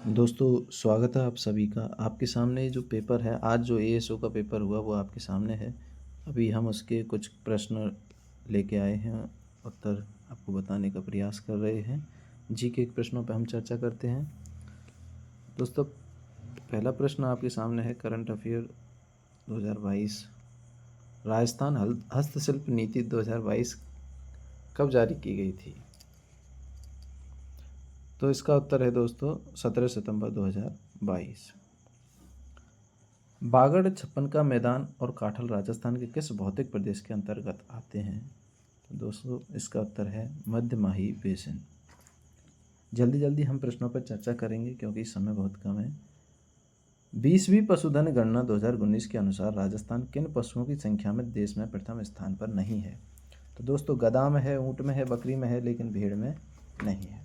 दोस्तों, स्वागत है आप सभी का। आपके सामने जो पेपर है, आज जो एएसओ का पेपर हुआ वो आपके सामने है। अभी हम उसके कुछ प्रश्न लेके आए हैं, उत्तर आपको बताने का प्रयास कर रहे हैं। जी के प्रश्नों पर हम चर्चा करते हैं। दोस्तों, पहला प्रश्न आपके सामने है, करंट अफेयर 2022। राजस्थान हस्तशिल्प नीति 2022 कब जारी की गई थी? तो इसका उत्तर है दोस्तों 17 सितंबर 2022। बागड़, छप्पन का मैदान और काठल राजस्थान के किस भौतिक प्रदेश के अंतर्गत आते हैं? तो दोस्तों इसका उत्तर है मध्य माही बेसिन। जल्दी जल्दी हम प्रश्नों पर चर्चा करेंगे क्योंकि समय बहुत कम है। 20वीं पशुधन गणना 2019 के अनुसार राजस्थान किन पशुओं की संख्या में देश में प्रथम स्थान पर नहीं है? तो दोस्तों गधा में है, ऊँट में है, बकरी में है, लेकिन भेड़ में नहीं है।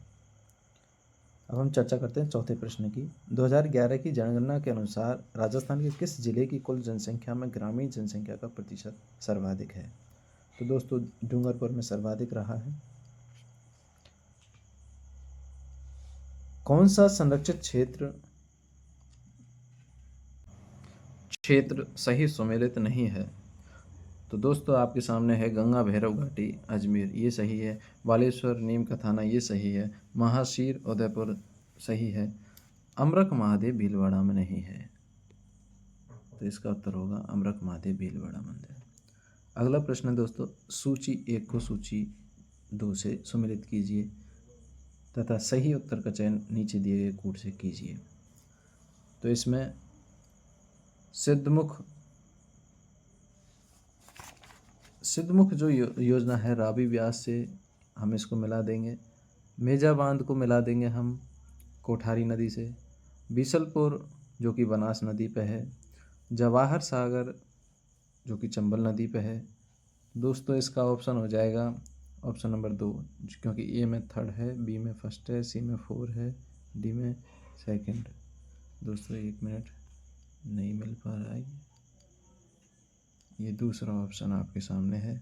अब हम चर्चा करते हैं चौथे प्रश्न की। 2011 की जनगणना के अनुसार राजस्थान के किस जिले की कुल जनसंख्या में ग्रामीण जनसंख्या का प्रतिशत सर्वाधिक है? तो दोस्तों डूंगरपुर में सर्वाधिक रहा है। कौन सा संरक्षित क्षेत्र क्षेत्र सही सुमेलित नहीं है? तो दोस्तों आपके सामने है गंगा भैरव घाटी अजमेर, ये सही है। बालेश्वर नीम का थाना, ये सही है। महाशीर उदयपुर सही है। अमरक महादेव भीलवाड़ा में नहीं है। तो इसका उत्तर होगा अमरक महादेव भीलवाड़ा मंदिर। अगला प्रश्न है दोस्तों, सूची 1 को सूची 2 से सुमेलित कीजिए तथा सही उत्तर का चयन नीचे दिए गए कूट से कीजिए। तो इसमें सिद्धमुख जो योजना है, रावी व्यास से हम इसको मिला देंगे। मेजा बांध को मिला देंगे हम कोठारी नदी से। बीसलपुर जो कि बनास नदी पे है। जवाहर सागर जो कि चंबल नदी पे है। दोस्तों इसका ऑप्शन हो जाएगा ऑप्शन नंबर 2, क्योंकि ए में थर्ड है, बी में फर्स्ट है, सी में 4 है, डी में सेकंड। दोस्तों 1 मिनट, नहीं मिल पा रहा है। ये दूसरा ऑप्शन आपके सामने है।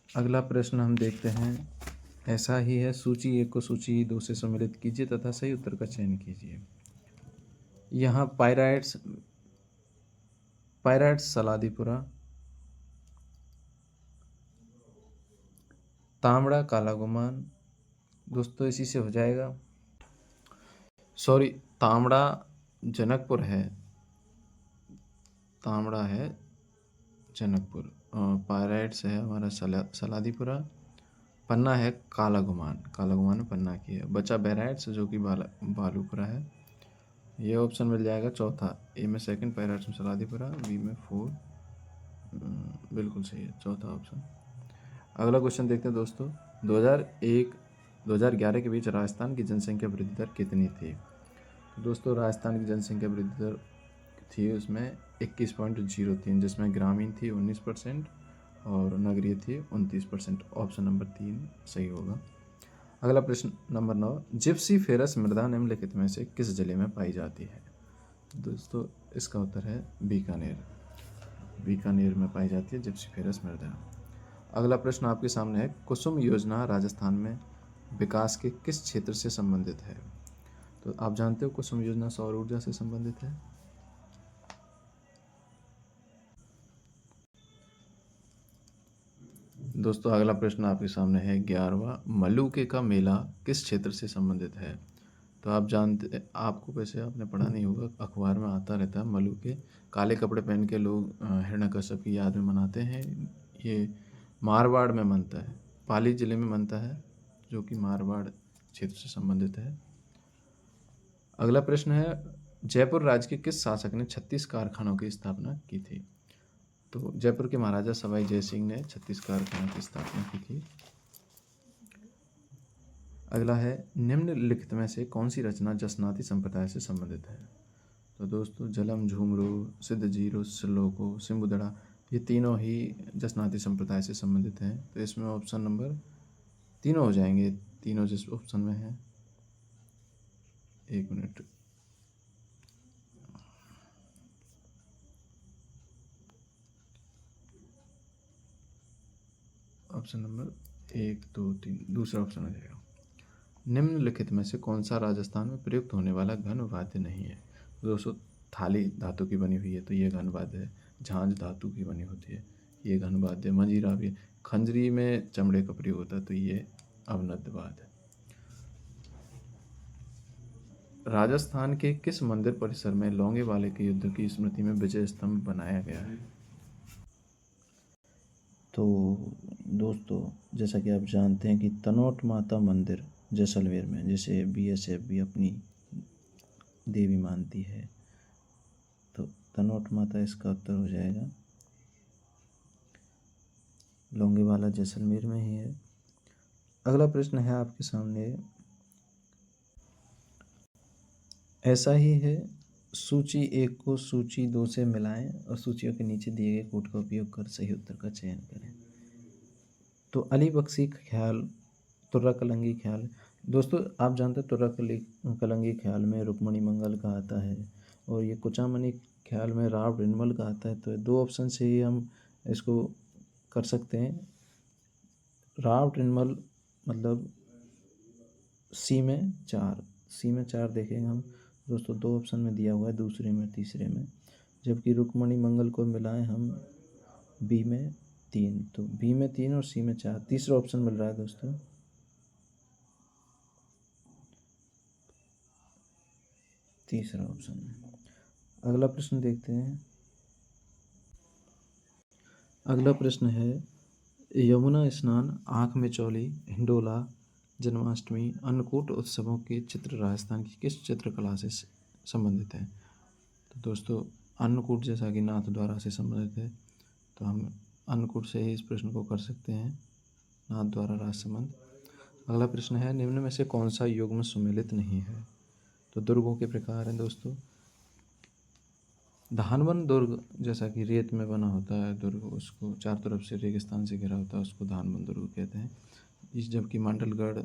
अगला प्रश्न हम देखते हैं, ऐसा ही है। सूची 1 को सूची 2 से सम्मिलित कीजिए तथा सही उत्तर का चयन कीजिए। यहाँ पायराइट्स सलादीपुरा, तांबड़ा काला गुमान। दोस्तों इसी से हो जाएगा। सॉरी, तांबड़ा जनकपुर है, तांबड़ा है जनकपुर। पायराइट्स है हमारा सलादीपुरा। पन्ना है काला गुमान, काला गुमान पन्ना की है। बचा बैराइट्स जो कि बालूपुरा है। ये ऑप्शन मिल जाएगा चौथा। ए में सेकंड, पायराइट्स में सलादीपुरा, बी में 4। बिल्कुल सही है चौथा ऑप्शन। अगला क्वेश्चन देखते हैं दोस्तों। 2001-2011 के बीच राजस्थान की जनसंख्या वृद्धि दर कितनी थी? तो दोस्तों राजस्थान की जनसंख्या वृद्धि दर थी उसमें 21.03, जिसमें ग्रामीण थी 19% और नगरीय थी 29%। ऑप्शन नंबर 3 सही होगा। अगला प्रश्न नंबर 9, जिप्सी फेरस मृदा निम्नलिखित में से किस जिले में पाई जाती है? दोस्तों इसका उत्तर है बीकानेर। बीकानेर में पाई जाती है जिप्सी फेरस मृदा। अगला प्रश्न आपके सामने है, कुसुम योजना राजस्थान में विकास के किस क्षेत्र से संबंधित है? तो आप जानते हो कुसुम योजना सौर ऊर्जा से संबंधित है। दोस्तों अगला प्रश्न आपके सामने है, 11वां, मलूके का मेला किस क्षेत्र से संबंधित है? तो आप जानते, आपको वैसे आपने पढ़ा नहीं होगा, अखबार में आता रहता है। मलूके काले कपड़े पहन के लोग हिरण्यकश्यप की याद में मनाते हैं। ये मारवाड़ में मनता है, पाली जिले में मनता है, जो कि मारवाड़ क्षेत्र से संबंधित है। अगला प्रश्न है, जयपुर राज्य के किस शासक ने 36 कारखानों की स्थापना की थी? तो जयपुर के महाराजा सवाई जय सिंह ने 36 कारखानों की स्थापना की थी। अगला है, निम्नलिखित में से कौन सी रचना जसनाती संप्रदाय से संबंधित है? तो दोस्तों जलम, झूमरू, सिद्ध जीरो, श्लोको, सिंबुदड़ा, ये तीनों ही जसनाती संप्रदाय से संबंधित हैं। तो इसमें ऑप्शन नंबर तीनों हो जाएंगे, तीनों जिस ऑप्शन में है। 1 मिनट, ऑप्शन नंबर 1, 2, 3 दूसरा ऑप्शन हो जाएगा। निम्नलिखित में से कौन सा राजस्थान में प्रयुक्त होने वाला घन वाद्य नहीं है? दोस्तों, थाली धातु की बनी हुई है तो ये घन वाद्य है। झांझ धातु की बनी होती है, ये घन वाद्य है। मंजीरा भी, खंजरी में चमड़े का प्रयोग होता है तो ये अवनद्य वाद्य है। राजस्थान के किस मंदिर परिसर में लोंगेवाले के युद्ध की स्मृति में विजय स्तंभ बनाया गया है? तो दोस्तों, जैसा कि आप जानते हैं कि तनोट माता मंदिर जैसलमेर में, जिसे बीएसएफ भी अपनी देवी मानती है, तो तनोट माता इसका उत्तर हो जाएगा। लोंगेवाला जैसलमेर में ही है। अगला प्रश्न है आपके सामने, ऐसा ही है, सूची 1 को सूची 2 से मिलाएं और सूचियों के नीचे दिए गए कोड का उपयोग कर सही उत्तर का चयन करें। तो अली बख्शी ख्याल, तुर्रा कलंगी ख्याल। दोस्तों, आप जानते हैं तुर्रा कलंगी ख्याल में रुक्मणी मंगल का आता है और ये कुचामणि ख्याल में राव रिनमल का आता है। तो 2 ऑप्शन से ही हम इसको कर सकते हैं। राव रिनमल मतलब सी में 4 देखेंगे हम दोस्तों, 2 ऑप्शन में दिया हुआ है, दूसरे में तीसरे में। जबकि रुक्मणी मंगल को मिलाएं हम बी में 3, तो बी में 3 और सी में 4, तीसरा ऑप्शन मिल रहा है दोस्तों। तीसरा ऑप्शन। अगला प्रश्न देखते हैं। अगला प्रश्न है, यमुना स्नान, आँख में चौली, हिंडोला, जन्माष्टमी, अन्नकूट उत्सवों के चित्र राजस्थान की किस चित्रकला से संबंधित हैं? तो दोस्तों, अन्नकूट जैसा कि नाथ द्वारा से संबंधित है, तो हम अन्नकूट से ही इस प्रश्न को कर सकते हैं, नाथ द्वारा राज संबंध। अगला प्रश्न है, निम्न में से कौन सा युग्म सुमेलित नहीं है? तो दुर्गों के प्रकार हैं दोस्तों। धानवन दुर्ग, जैसा कि रेत में बना होता है दुर्ग, उसको चार तरफ से रेगिस्तान से घिरा होता है, उसको धानवन दुर्ग कहते हैं। इस जबकि मांडलगढ़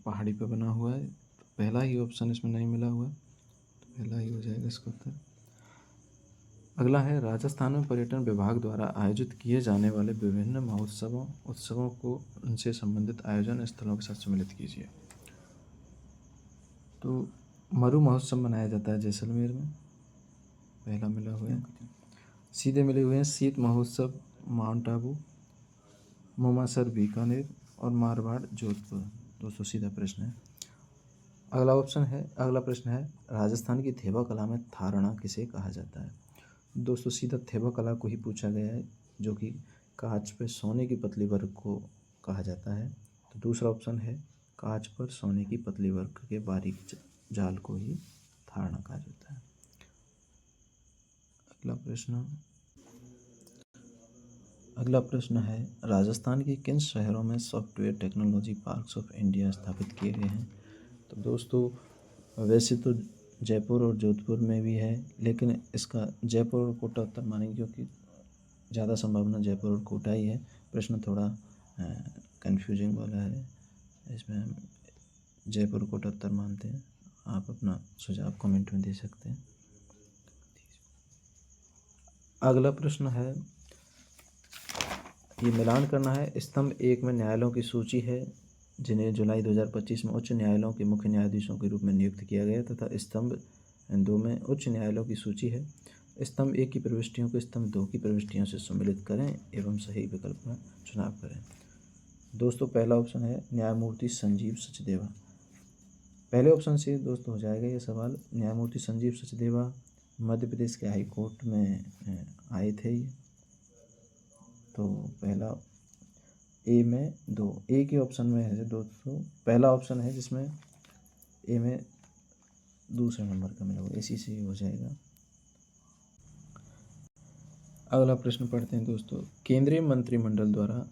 पहाड़ी पर बना हुआ है, तो पहला ही ऑप्शन इसमें नहीं मिला हुआ है, तो पहला ही हो जाएगा इसका उत्तर। अगला है, राजस्थान में पर्यटन विभाग द्वारा आयोजित किए जाने वाले विभिन्न उत्सवों को उनसे संबंधित आयोजन स्थलों के साथ सम्मिलित कीजिए। तो मरु महोत्सव मनाया जाता है जैसलमेर में, पहला मिला हुआ है। सीधे मिले हुए हैं शीत महोत्सव माउंट आबू, मोमासर बीकानेर और मारवाड़ जोधपुर। दोस्तों, सीधा प्रश्न है। अगला प्रश्न है, राजस्थान की थेबा कला में थारणा किसे कहा जाता है? दोस्तों, सीधा थेबा कला को ही पूछा गया है, जो कि कांच पे सोने की पतली वर्क को कहा जाता है। तो दूसरा ऑप्शन है, कांच पर सोने की पतली वर्क के बारीक जाल को ही थारणा कहा जाता है। अगला प्रश्न है, राजस्थान के किन शहरों में software technology parks of India स्थापित किए गए हैं? तो दोस्तों, वैसे तो जयपुर और जोधपुर में भी है, लेकिन इसका जयपुर और कोटा उत्तर मानेंगे, क्योंकि ज़्यादा संभावना जयपुर और कोटा ही है। प्रश्न थोड़ा कंफ्यूजिंग वाला है, इसमें हम जयपुर कोटा उत्तर मानते हैं। आप अपना सुझाव कमेंट में दे सकते हैं। अगला प्रश्न है, ये मिलान करना है। स्तंभ 1 में न्यायालयों की सूची है जिन्हें जुलाई 2025 में उच्च न्यायालयों के मुख्य न्यायाधीशों के रूप में नियुक्त किया गया, तथा स्तंभ 2 में उच्च न्यायालयों की सूची है। स्तंभ 1 की प्रविष्टियों को स्तंभ 2 की प्रविष्टियों से सम्मिलित करें एवं सही विकल्प का चुनाव करें। दोस्तों, पहला ऑप्शन है न्यायमूर्ति संजीव सचदेवा। पहले ऑप्शन से दोस्तों हो जाएगा ये सवाल। न्यायमूर्ति संजीव सचदेवा मध्य प्रदेश के हाई कोर्ट में आए थे ये। तो पहला ए में 2, ए के ऑप्शन में है दोस्तों, पहला ऑप्शन है जिसमें ए में दूसरे नंबर का मिला हुआ, इसी से हो जाएगा। अगला प्रश्न पढ़ते हैं दोस्तों। केंद्रीय मंत्रिमंडल द्वारा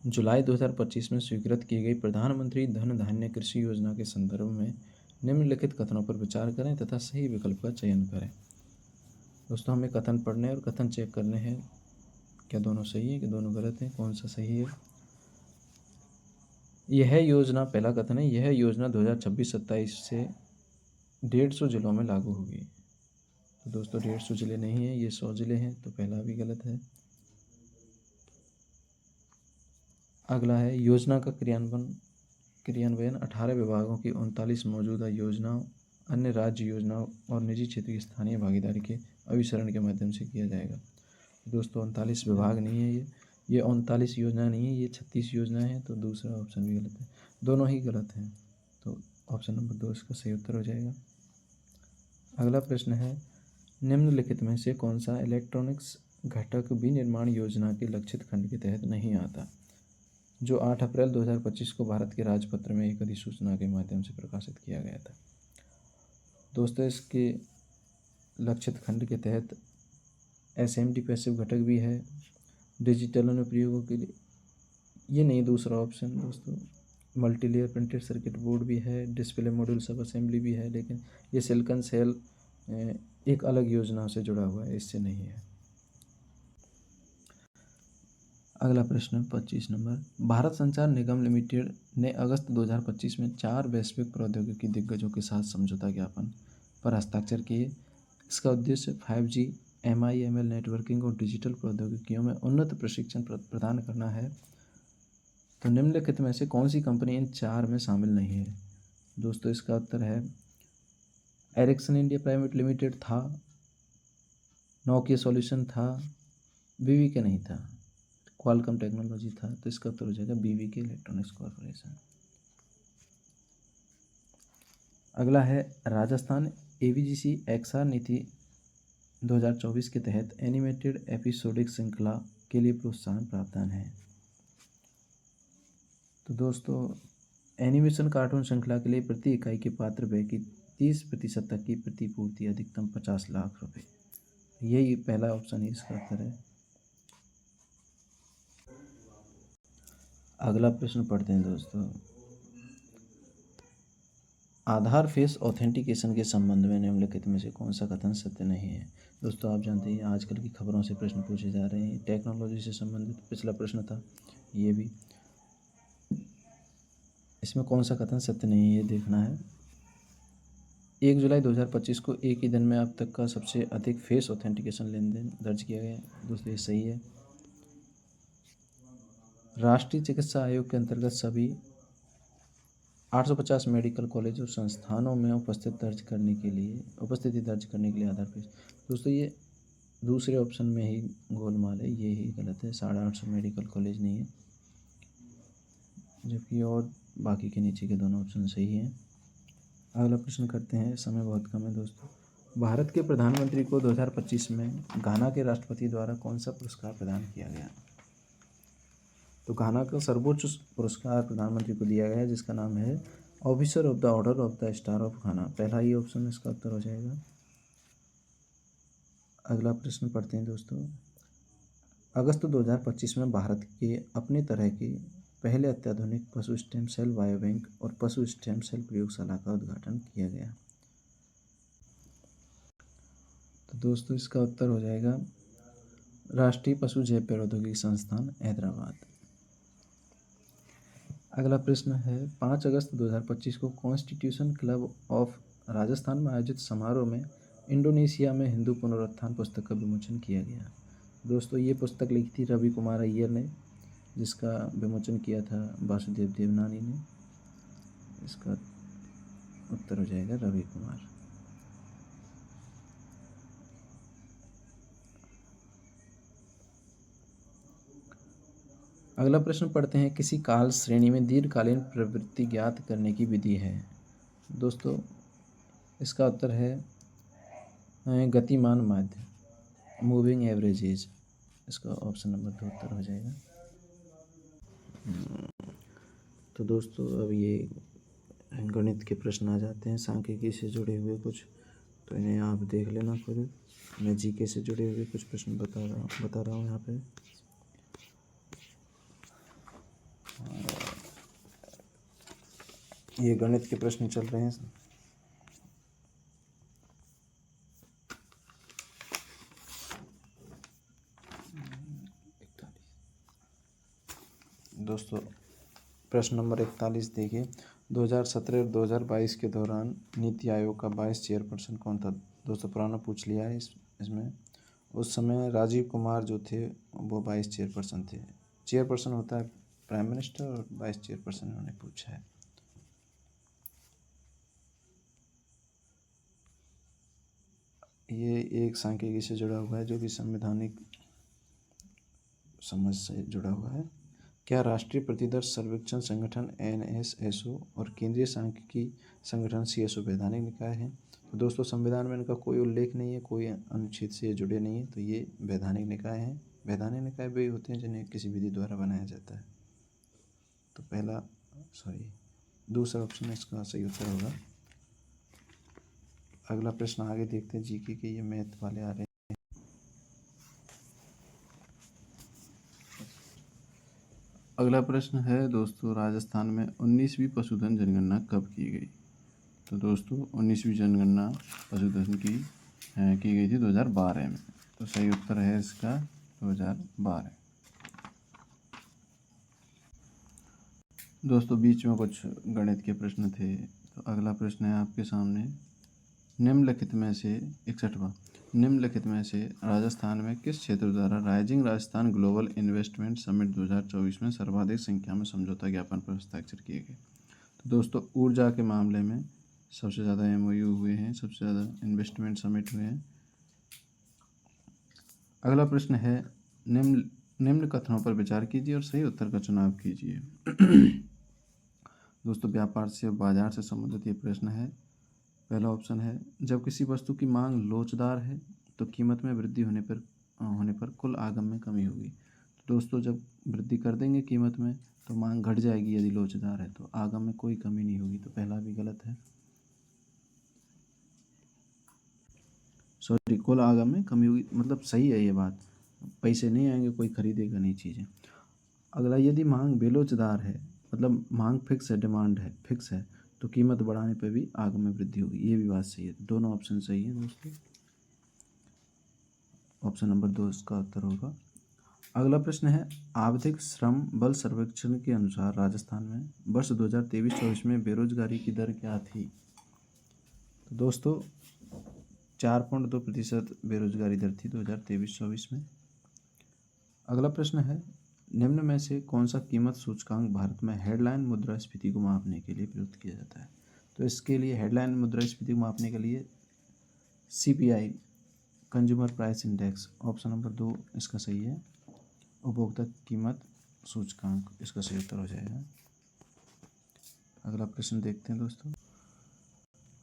जुलाई 2025 में स्वीकृत की गई प्रधानमंत्री धन धान्य कृषि योजना के संदर्भ में निम्नलिखित कथनों पर विचार करें तथा सही विकल्प का चयन करें। दोस्तों, हमें कथन पढ़ने और कथन चेक करने हैं, क्या दोनों सही है कि दोनों गलत हैं, कौन सा सही है। यह योजना, पहला कथन है, यह योजना 2026-27 से 150 जिलों में लागू होगी। तो दोस्तों, 150 जिले नहीं है, ये 100 जिले हैं, तो पहला भी गलत है। अगला है, योजना का क्रियान्वयन क्रियान्वयन 18 विभागों की 39 मौजूदा योजनाओं, अन्य राज्य योजनाओं और निजी क्षेत्र की स्थानीय भागीदारी के अभिसरण के माध्यम से किया जाएगा। दोस्तों 39 विभाग नहीं है ये 39 योजना नहीं है, ये 36 योजना है। तो दूसरा ऑप्शन भी गलत है, दोनों ही गलत हैं। तो ऑप्शन नंबर 2 इसका सही उत्तर हो जाएगा। अगला प्रश्न है, निम्नलिखित में से कौन सा इलेक्ट्रॉनिक्स घटक विनिर्माण योजना के लक्षित खंड के तहत नहीं आता, जो 8 अप्रैल 2025 को भारत के राजपत्र में एक अधिसूचना के माध्यम से प्रकाशित किया गया था। दोस्तों इसके लक्षित खंड के तहत एसएमडी पैसिव घटक भी है, डिजिटल अनुप्रयोगों के लिए ये नहीं, दूसरा ऑप्शन दोस्तों मल्टीलेयर प्रिंटेड सर्किट बोर्ड भी है, डिस्प्ले मॉड्यूल सब असेंबली भी है, लेकिन ये सिलिकॉन सेल एक अलग योजना से जुड़ा हुआ है, इससे नहीं है। अगला प्रश्न 25 नंबर, भारत संचार निगम लिमिटेड ने अगस्त 2025 में 4 वैश्विक प्रौद्योगिकी दिग्गजों के साथ समझौता ज्ञापन पर हस्ताक्षर किए। इसका उद्देश्य 5G, MIML नेटवर्किंग और डिजिटल प्रौद्योगिकियों में उन्नत प्रशिक्षण प्रदान करना है। तो निम्नलिखित में से कौन सी कंपनी इन 4 में शामिल नहीं है? दोस्तों इसका उत्तर है एरिक्सन इंडिया प्राइवेट लिमिटेड था, नोकिया सॉल्यूशन था, BVK नहीं था, क्वालकॉम टेक्नोलॉजी था। तो इसका उत्तर हो जाएगा BVK इलेक्ट्रॉनिक्स कॉर्पोरेशन। अगला है, राजस्थान AVGC XR नीति 2024 के तहत एनिमेटेड एपिसोडिक श्रृंखला के लिए प्रोत्साहन प्रावधान है। तो दोस्तों एनिमेशन कार्टून श्रृंखला के लिए प्रति इकाई के पात्र व्यय की 30% तक की प्रतिपूर्ति, अधिकतम 50 लाख रुपए। यही पहला ऑप्शन ही इसका उत्तर है। अगला प्रश्न पढ़ते हैं दोस्तों, आधार फेस ऑथेंटिकेशन के संबंध में निम्नलिखित में से कौन सा कथन सत्य नहीं है? दोस्तों आप जानते हैं आजकल की खबरों से प्रश्न पूछे जा रहे हैं, टेक्नोलॉजी से संबंधित पिछला प्रश्न था ये भी। इसमें कौन सा कथन सत्य नहीं है ये देखना है। 1 जुलाई 2025 को एक ही दिन में अब तक का सबसे अधिक फेस ऑथेंटिकेशन लेन देन दर्ज किया गया। दोस्तों ये सही है। राष्ट्रीय चिकित्सा आयोग के अंतर्गत सभी 850 मेडिकल कॉलेज और संस्थानों में उपस्थिति दर्ज करने के लिए आधार फेस। दोस्तों ये दूसरे ऑप्शन में ही गोलमाल है, ये ही गलत है। 850 मेडिकल कॉलेज नहीं है, जबकि और बाकी के नीचे के दोनों ऑप्शन सही हैं। अगला प्रश्न करते हैं, समय बहुत कम है दोस्तों। भारत के प्रधानमंत्री को 2025 में घाना के राष्ट्रपति द्वारा कौन सा पुरस्कार प्रदान किया गया? तो घाना का सर्वोच्च पुरस्कार प्रधानमंत्री को दिया गया है, जिसका नाम है officer of the order of the star of घाना। पहला ही ऑप्शन इसका उत्तर हो जाएगा। अगला प्रश्न पढ़ते हैं दोस्तों, अगस्त 2025 में भारत के अपने तरह के पहले अत्याधुनिक पशु स्टेम सेल बायोबैंक और पशु स्टेम सेल प्रयोगशाला का उद्घाटन किया गया। तो दोस्तों इसका उत्तर हो जाएगा राष्ट्रीय पशु जैव प्रौद्योगिकी संस्थान हैदराबाद। अगला प्रश्न है, 5 अगस्त 2025 को कॉन्स्टिट्यूशन क्लब ऑफ राजस्थान में आयोजित समारोह में इंडोनेशिया में हिंदू पुनरुत्थान पुस्तक का विमोचन किया गया। दोस्तों ये पुस्तक लिखी थी रवि कुमार अय्यर ने, जिसका विमोचन किया था वासुदेव देवनानी ने। इसका उत्तर हो जाएगा रवि कुमार। अगला प्रश्न पढ़ते हैं, किसी काल श्रेणी में दीर्घकालीन प्रवृत्ति ज्ञात करने की विधि है? दोस्तों इसका उत्तर है गतिमान माध्य, मूविंग एवरेज एज। इसका ऑप्शन नंबर 2 उत्तर हो जाएगा। तो दोस्तों अब ये गणित के प्रश्न आ जाते हैं, सांख्यिकी से जुड़े हुए कुछ, तो इन्हें आप देख लेना खुद। मैं जीके से जुड़े हुए कुछ प्रश्न बता रहा हूँ यहाँ पे। ये गणित के प्रश्न चल रहे हैं। दोस्तों प्रश्न नंबर 41 देखिए, 2017 और 2022 के दौरान नीति आयोग का 22 चेयरपर्सन कौन था? दोस्तों पुराना पूछ लिया है इसमें। उस समय राजीव कुमार जो थे वो 22 चेयरपर्सन थे। चेयरपर्सन होता है प्राइम मिनिस्टर और 22 चेयरपर्सन उन्होंने पूछा है। ये एक सांख्यिकी से जुड़ा हुआ है जो कि संवैधानिक समझ से जुड़ा हुआ है। क्या राष्ट्रीय प्रतिदर्श सर्वेक्षण संगठन NSSO और केंद्रीय सांख्यिकी संगठन CSO वैधानिक निकाय है? तो दोस्तों संविधान में इनका कोई उल्लेख नहीं है, कोई अनुच्छेद से ये जुड़े नहीं है, तो ये वैधानिक निकाय हैं। वैधानिक निकाय वे होते हैं जिन्हें किसी विधि द्वारा बनाया जाता है। तो दूसरा ऑप्शन इसका सही उत्तर होगा। अगला प्रश्न आगे देखते हैं जीके के, ये मैथ वाले आ रहे हैं। अगला प्रश्न है दोस्तों, राजस्थान में 19वीं पशुधन जनगणना कब की गई? तो दोस्तों 19वीं जनगणना पशुधन की गई थी 2012 में। तो सही उत्तर है इसका 2012। दोस्तों बीच में कुछ गणित के प्रश्न थे। तो अगला प्रश्न है आपके सामने, निम्नलिखित में से 61वां, निम्नलिखित में से राजस्थान में किस क्षेत्र द्वारा rising Rajasthan global investment summit 2024 में सर्वाधिक संख्या में समझौता ज्ञापन पर हस्ताक्षर किए गए? तो दोस्तों ऊर्जा के मामले में सबसे ज़्यादा MOU हुए हैं, सबसे ज़्यादा इन्वेस्टमेंट समिट हुए हैं। अगला प्रश्न है, निम्न कथनों पर विचार कीजिए और सही उत्तर का चुनाव कीजिए। दोस्तों व्यापार से बाजार से संबंधित ये प्रश्न है। पहला ऑप्शन है, जब किसी वस्तु की मांग लोचदार है तो कीमत में वृद्धि होने पर कुल आगम में कमी होगी। तो दोस्तों जब वृद्धि कर देंगे कीमत में तो मांग घट जाएगी, यदि लोचदार है तो आगम में कोई कमी नहीं होगी। तो पहला भी गलत है। कुल आगम में कमी होगी मतलब सही है ये बात, पैसे नहीं आएंगे, कोई खरीदेगा नहीं चीज़ें। अगला, यदि मांग बेलोचदार है मतलब मांग फिक्स है, डिमांड है फिक्स है, तो कीमत बढ़ाने पर भी आगम में वृद्धि होगी। ये भी बात सही है। दोनों ऑप्शन सही है दोस्तों। ऑप्शन नंबर 2 इसका उत्तर होगा। अगला प्रश्न है, आवधिक श्रम बल सर्वेक्षण के अनुसार राजस्थान में वर्ष 2023-24 में बेरोजगारी की दर क्या थी? तो दोस्तों 4.2% बेरोजगारी दर थी 2023-24 में। अगला प्रश्न है, निम्न में से कौन सा कीमत सूचकांक भारत में हेडलाइन मुद्रास्फीति को मापने के लिए प्रयुक्त किया जाता है? तो इसके लिए हेडलाइन मुद्रास्फीति को मापने के लिए CPI consumer price index, option number 2 इसका सही है। उपभोक्ता कीमत सूचकांक इसका सही उत्तर हो जाएगा। अगला प्रश्न देखते हैं दोस्तों।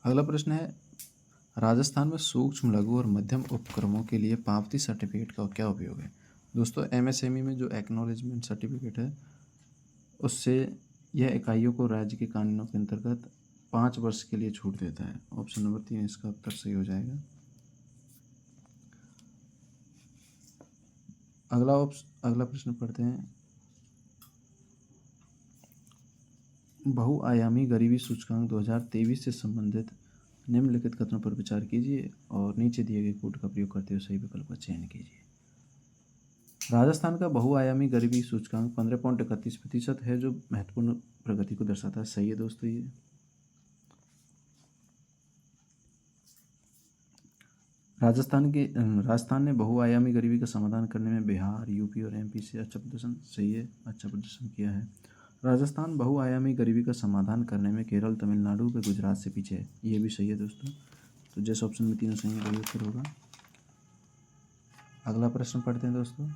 अगला प्रश्न है, राजस्थान में सूक्ष्म लघु और मध्यम उपक्रमों के लिए पावती सर्टिफिकेट का क्या उपयोग है? दोस्तों MSME में जो एक्नॉलेजमेंट सर्टिफिकेट है उससे यह इकाइयों को राज्य के कानूनों के अंतर्गत 5 वर्ष के लिए छूट देता है। ऑप्शन नंबर 3 इसका उत्तर सही हो जाएगा। अगला प्रश्न पढ़ते हैं, बहुआयामी गरीबी सूचकांक 2023 से संबंधित निम्नलिखित कथनों पर विचार कीजिए और नीचे दिए गए कोड का प्रयोग करते हुए सही विकल्प का चयन कीजिए। राजस्थान का बहुआयामी गरीबी सूचकांक 15.31% है, जो महत्वपूर्ण प्रगति को दर्शाता है। सही है दोस्तों। ये राजस्थान ने बहुआयामी गरीबी का समाधान करने में बिहार, UP और MP से अच्छा प्रदर्शन, सही है, अच्छा प्रदर्शन किया है। राजस्थान बहुआयामी गरीबी का समाधान करने में केरल, तमिलनाडु व गुजरात से पीछे है। ये भी सही है दोस्तों। तो जिस ऑप्शन में तीनों सही है वही उत्तर होगा। अगला प्रश्न पढ़ते हैं दोस्तों।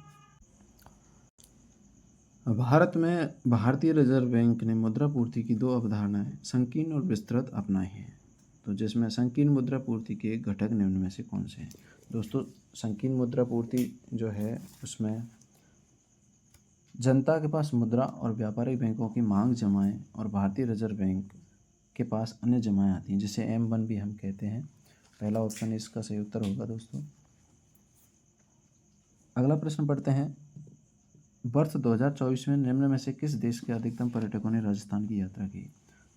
भारत में भारतीय रिजर्व बैंक ने मुद्रा पूर्ति की 2 अवधारणाएं संकीर्ण और विस्तृत अपनाई हैं। तो जिसमें संकीर्ण मुद्रा पूर्ति के घटक निम्न में से कौन से हैं? दोस्तों संकीर्ण मुद्रा पूर्ति जो है उसमें जनता के पास मुद्रा और व्यापारिक बैंकों की मांग जमाएं और भारतीय रिजर्व बैंक के पास अन्य जमाएं आती हैं, जिसे M1 भी हम कहते हैं। पहला ऑप्शन इसका सही उत्तर होगा दोस्तों। अगला प्रश्न पढ़ते हैं, वर्ष 2024 में निम्न में से किस देश के अधिकतम पर्यटकों ने राजस्थान की यात्रा की?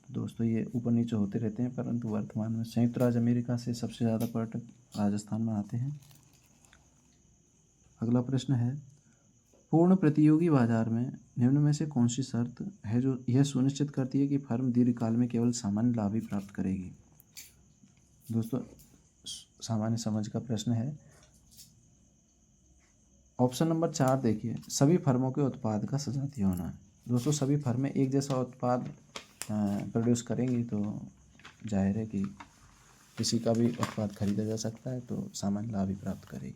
तो दोस्तों ये ऊपर नीचे होते रहते हैं, परंतु वर्तमान में संयुक्त राज्य अमेरिका से सबसे ज़्यादा पर्यटक राजस्थान में आते हैं। अगला प्रश्न है, पूर्ण प्रतियोगी बाजार में निम्न में से कौन सी शर्त है जो यह सुनिश्चित करती है कि फर्म दीर्घकाल में केवल सामान्य लाभ ही प्राप्त करेगी? दोस्तों सामान्य समझ का प्रश्न है। ऑप्शन नंबर 4 देखिए, सभी फर्मों के उत्पाद का सजातीय होना। दोस्तों सभी फर्में एक जैसा उत्पाद प्रोड्यूस करेंगी तो जाहिर है कि किसी का भी उत्पाद खरीदा जा सकता है तो सामान्य लाभ ही प्राप्त करेगी।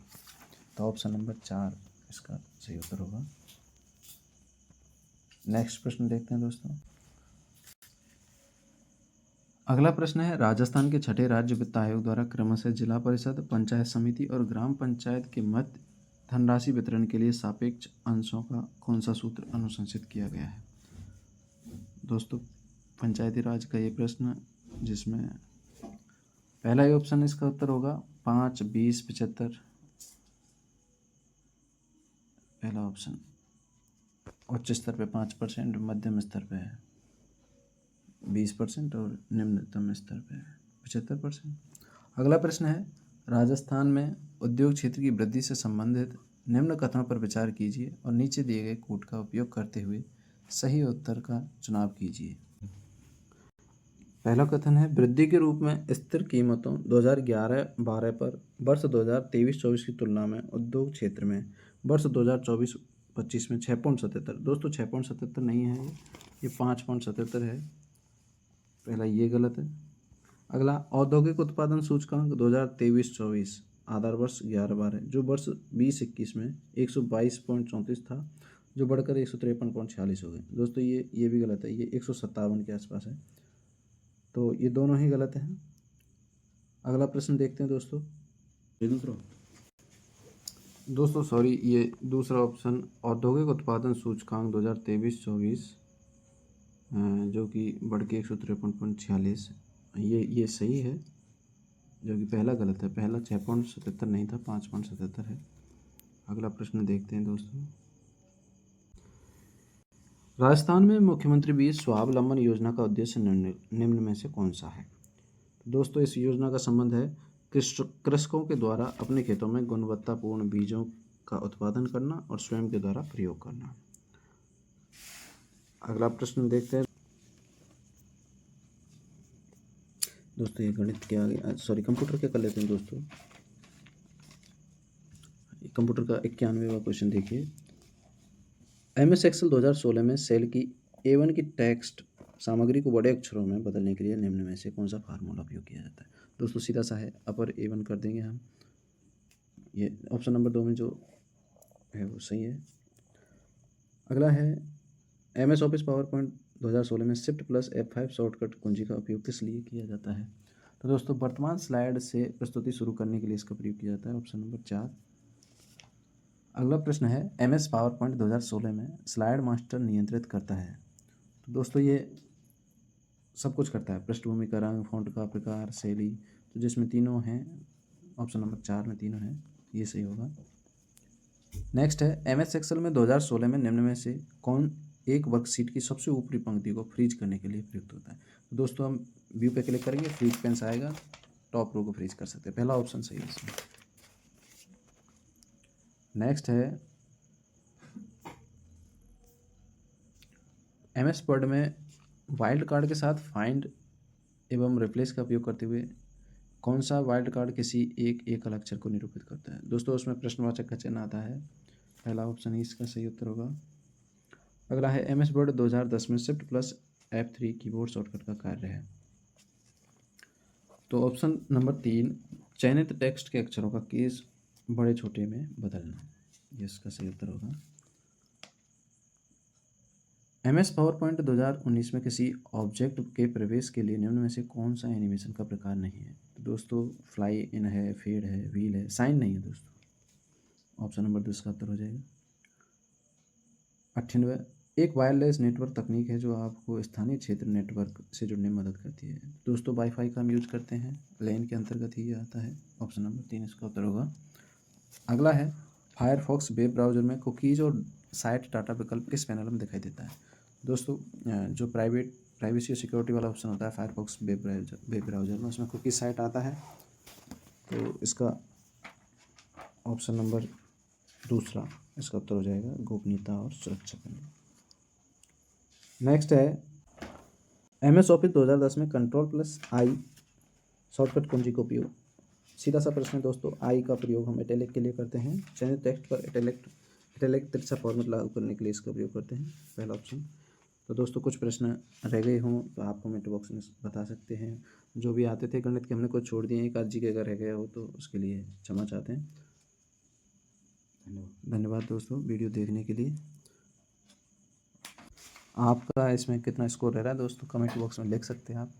तो ऑप्शन नंबर 4 इसका सही उत्तर होगा। नेक्स्ट प्रश्न देखते हैं दोस्तों। अगला प्रश्न है, राजस्थान के छठे राज्य वित्त आयोग द्वारा क्रमशः जिला परिषद, पंचायत समिति और ग्राम पंचायत के मध्य धनराशि वितरण के लिए सापेक्ष अंशों का कौन सा सूत्र अनुशंसित किया गया है। दोस्तों पंचायती राज का ये प्रश्न, जिसमें पहला ही ऑप्शन इसका उत्तर होगा 5, 20, 75। पहला ऑप्शन उच्च स्तर पे 5%, मध्यम स्तर पे 20% और निम्नतम स्तर पे 75%। अगला प्रश्न है, राजस्थान में उद्योग क्षेत्र की वृद्धि से संबंधित निम्न कथनों पर विचार कीजिए और नीचे दिए गए कूट का उपयोग करते हुए सही उत्तर का चुनाव कीजिए। पहला कथन है, वृद्धि के रूप में स्थिर कीमतों 2011-12 पर वर्ष 2023-24 की तुलना में उद्योग क्षेत्र में वर्ष 2024-25 में 6.77। दोस्तों 6.77 नहीं है, ये 5.77 है। पहला ये गलत है। अगला, औद्योगिक उत्पादन सूचकांक 2023-24 आधार वर्ष 11-12 जो वर्ष 2021 में 122.34 था, जो बढ़कर 153.46 हो गए। दोस्तों ये भी गलत है, ये 157 के आसपास है। तो ये दोनों ही गलत हैं। अगला प्रश्न देखते हैं दोस्तों। ये दूसरा ऑप्शन औद्योगिक उत्पादन सूचकांक 2023-24 जो कि बढ़ के 153.46, ये सही है, जो कि पहला गलत है। पहला 6.77 नहीं था, 5.77 है। अगला प्रश्न देखते हैं दोस्तों। राजस्थान में मुख्यमंत्री बीज स्वावलंबन योजना का उद्देश्य निम्न में से कौन सा है। दोस्तों इस योजना का संबंध है कृषकों के द्वारा अपने खेतों में गुणवत्तापूर्ण बीजों का उत्पादन करना और स्वयं के द्वारा प्रयोग करना। अगला प्रश्न देखते हैं दोस्तों। ये गणित के आगे कंप्यूटर के कर लेते हैं दोस्तों। कंप्यूटर का 91वां क्वेश्चन देखिए। MS एक्सेल 2016 में सेल की A1 की टेक्स्ट सामग्री को बड़े अक्षरों में बदलने के लिए निम्न में से कौन सा फार्मूला उपयोग किया जाता है। दोस्तों सीधा सा है, अपर A1 कर देंगे हम। ये ऑप्शन नंबर 2 में जो है वो सही है। अगला है, MS ऑफिस पावरपॉइंट 2016 में शिफ्ट प्लस F5 शॉर्टकट कुंजी का उपयोग किस लिए किया जाता है। तो दोस्तों वर्तमान स्लाइड से प्रस्तुति शुरू करने के लिए इसका प्रयोग किया जाता है, ऑप्शन नंबर 4। अगला प्रश्न है, MS पावरपॉइंट 2016 में स्लाइड मास्टर नियंत्रित करता है। तो दोस्तों ये सब कुछ करता है, पृष्ठभूमि का रंग, फ़ॉन्ट का प्रकार, शैली, तो जिसमें तीनों हैं, ऑप्शन नंबर 4 में तीनों हैं, ये सही होगा। नेक्स्ट है, MS एक्सेल में 2016 में निम्न में से कौन एक वर्कशीट की सबसे ऊपरी पंक्ति को फ्रीज करने के लिए प्रयुक्त होता है। तो दोस्तों हम व्यू पे क्लिक करेंगे, फ्रीज पेंस आएगा, टॉप रो को फ्रीज कर सकते हैं। पहला ऑप्शन सही है इसमें। नेक्स्ट है, MS वर्ड में वाइल्ड कार्ड के साथ फाइंड एवं रिप्लेस का उपयोग करते हुए कौन सा वाइल्ड कार्ड किसी एक एकल अक्षर को निरूपित करता है। दोस्तों उसमें प्रश्नवाचक का चिन्ह आता है, पहला ऑप्शन ही इसका सही उत्तर होगा। अगला है, MS वर्ड 2010 में shift plus F3 keyboard shortcut का कार्य है। तो ऑप्शन नंबर 3, चयनित टेक्स्ट के अक्षरों का केस बड़े छोटे में बदलना, ये इसका सही उत्तर होगा। MS पावरपॉइंट 2019 में किसी ऑब्जेक्ट के प्रवेश के लिए निम्न में से कौन सा एनिमेशन का प्रकार नहीं है। तो दोस्तों फ्लाई इन है, फेड है, व्हील है, साइन नहीं है दोस्तों, ऑप्शन नंबर 2 इसका उत्तर हो जाएगा। 98, एक वायरलेस नेटवर्क तकनीक है जो आपको स्थानीय क्षेत्र नेटवर्क से जुड़ने में मदद करती है। दोस्तों वाईफाई का हम यूज करते हैं, लैन के अंतर्गत ही आता है, ऑप्शन नंबर 3 इसका उत्तर होगा। अगला है, फायरफॉक्स वेब ब्राउज़र में कुकीज़ और साइट डाटा विकल्प किस पैनल में दिखाई देता है। दोस्तों जो प्राइवेसी और सिक्योरिटी वाला ऑप्शन होता है फायरफॉक्स वेब ब्राउज़र में, उसमें कुकी साइट आता है, तो इसका ऑप्शन नंबर 2 इसका उत्तर हो जाएगा, गोपनीयता और सुरक्षा पैनल। नेक्स्ट है, MS ऑफिस 2010 में Ctrl+I शॉर्टकट कुंजी का उपयोग। सीधा सा प्रश्न है दोस्तों, आई का प्रयोग हम इटैलिक के लिए करते हैं, चयनित टेक्स्ट पर इटैलिक तिरछा फॉर्मेट लागू करने के लिए इसका उपयोग करते हैं, पहला ऑप्शन। तो दोस्तों कुछ प्रश्न रह गए हों तो आप कमेंट बॉक्स में बता सकते हैं। जो भी आते थे गणित के हमने कुछ छोड़ दिए, एक आध जी के अगर रह गया हो तो उसके लिए क्षमा चाहते हैं। धन्यवाद दोस्तों वीडियो देखने के लिए। आपका इसमें कितना स्कोर रह रहा है दोस्तों कमेंट बॉक्स में लिख सकते हैं आप।